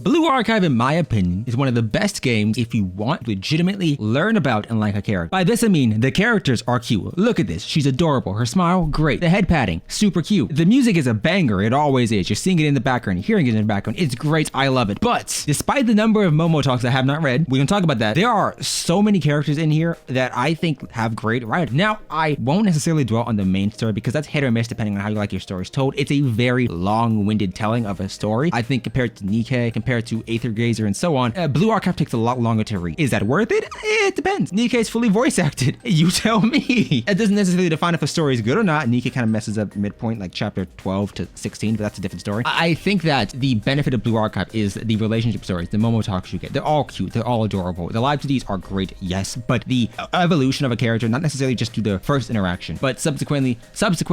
Blue Archive, in my opinion, is one of the best games if you want to legitimately learn about and like a character. By this I mean the characters are cute. Look at this, she's adorable. Her smile, great. The head padding, super cute. The music is a banger, it always is. You're seeing it in the background, you're hearing it in the background. It's great, I love it. But despite the number of Momo talks I have not read, we can talk about that. There are so many characters in here that I think have great writing. Now, I won't necessarily dwell on the main story because that's hit or miss depending on how you like your stories told. It's a very long-winded telling of a story. I think compared to Nikke, compared to Aether Gazer, and so on, Blue Archive takes a lot longer to read. Is that worth it? It depends. Nikke is fully voice acted. You tell me. It doesn't necessarily define if a story is good or not. Nikke kind of messes up midpoint, like chapter 12 to 16, but that's a different story. I think that the benefit of Blue Archive is the relationship stories, the Momo talks you get. They're all cute. They're all adorable. The live 2Ds are great, yes, but the evolution of a character, not necessarily just through the first interaction, but subsequent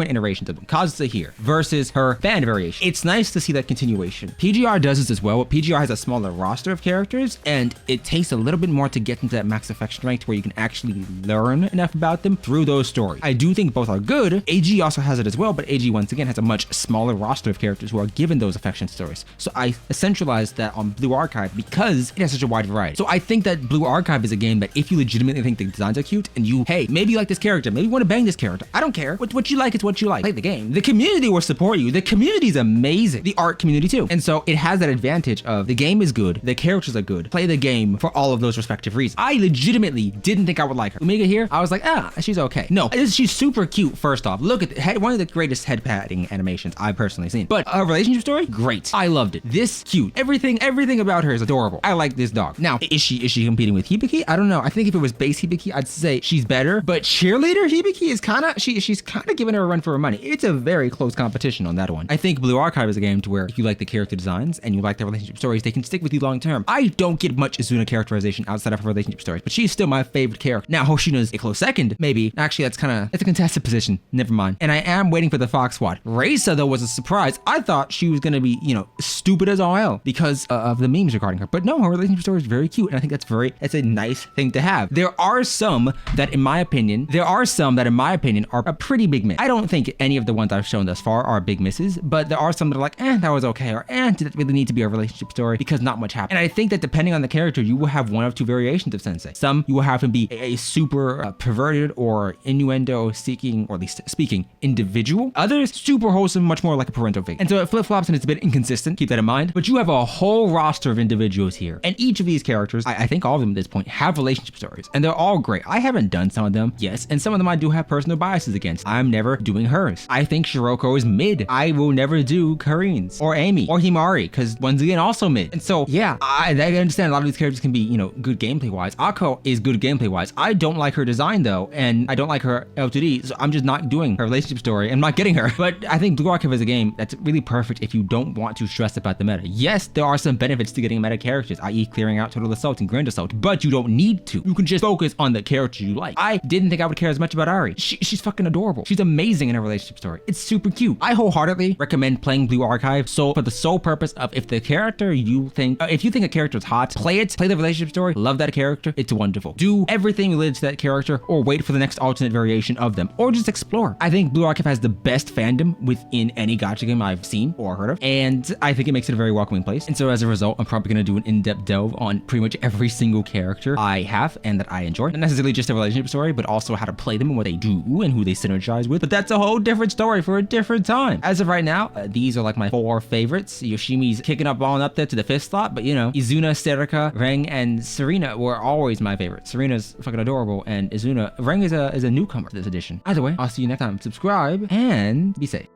iterations of them. Kazusa here versus her band variation. It's nice to see that continuation. PGR does this as well, but PGR has a smaller roster of characters, and it takes a little bit more to get into that max affection rank where you can actually learn enough about them through those stories. I do think both are good. AG also has it as well, but AG once again has a much smaller roster of characters who are given those affection stories. So I centralized that on Blue Archive because it has such a wide variety. So I think that Blue Archive is a game that if you legitimately think the designs are cute and you, hey, maybe you like this character, maybe you want to bang this character, I don't care. What you like is what you like. Play the game. The community will support you. The community is amazing. The art community too. And so it has that advantage of the game is good, the characters are good. Play the game for all of those respective reasons. I legitimately didn't think I would like her. Omega here, I was like, she's okay. No, she's super cute. First off, look at the head, one of the greatest head padding animations I've personally seen. But a relationship story, great. I loved it. This cute. Everything about her is adorable. I like this dog. Now, is she competing with Hibiki? I don't know. I think if it was base Hibiki, I'd say she's better. But cheerleader Hibiki is she's kind of giving her a run for her money. It's a very close competition on that one. I think Blue Archive is a game to where if you like the character designs and you like the relationship stories, they can stick with you long term. I don't get much Izuna characterization outside of her relationship stories, but she's still my favorite character. Now, Hoshino's a close second, maybe. Actually, that's a contested position. Never mind. And I am waiting for the Fox Squad. Reisa, though, was a surprise. I thought she was going to be, stupid as all hell because of the memes regarding her. But no, her relationship story is very cute. And I think that's a nice thing to have. There are some that, in my opinion, are a pretty big miss. I don't think any of the ones I've shown thus far are big misses, but there are some that are like, that was okay, or did it really need to be a relationship story because not much happened. And I think that depending on the character, you will have one of two variations of sensei. Some you will have him be a super perverted or innuendo seeking, or at least speaking, individual. Others, super wholesome, much more like a parental figure. And so it flip-flops and it's a bit inconsistent, keep that in mind. But you have a whole roster of individuals here. And each of these characters, I think all of them at this point, have relationship stories. And they're all great. I haven't done some of them, yes, and some of them I do have personal biases against. I'm never doing hers. I think Shiroko is mid. I will never do Karin's or Amy or Himari, because once again, also mid. And so, yeah, I understand a lot of these characters can be, good gameplay-wise. Akko is good gameplay-wise. I don't like her design, though, and I don't like her L2D, so I'm just not doing her relationship story. I'm not getting her. But I think Blue Archive is a game that's really perfect if you don't want to stress about the meta. Yes, there are some benefits to getting meta characters, i.e. clearing out Total Assault and Grand Assault, but you don't need to. You can just focus on the character you like. I didn't think I would care as much about Ari. She's fucking adorable. She's amazing in a relationship story. It's super cute. I wholeheartedly recommend playing Blue Archive for the sole purpose of if you think a character is hot, play the relationship story, love that character, it's wonderful. Do everything related to that character or wait for the next alternate variation of them, or just explore. I think Blue Archive has the best fandom within any gacha game I've seen or heard of, and I think it makes it a very welcoming place. And so as a result, I'm probably going to do an in-depth delve on pretty much every single character I have and that I enjoy. Not necessarily just a relationship story, but also how to play them and what they do and who they synergize with. But that's a whole different story for a different time. As of right now, these are like my 4 favorites. Yoshimi's kicking on up there to the 5th slot, but Izuna, Serika, Reng, and Serena were always my favorites. Serena's fucking adorable, and Reng is a newcomer to this edition. Either way, I'll see you next time. Subscribe and be safe.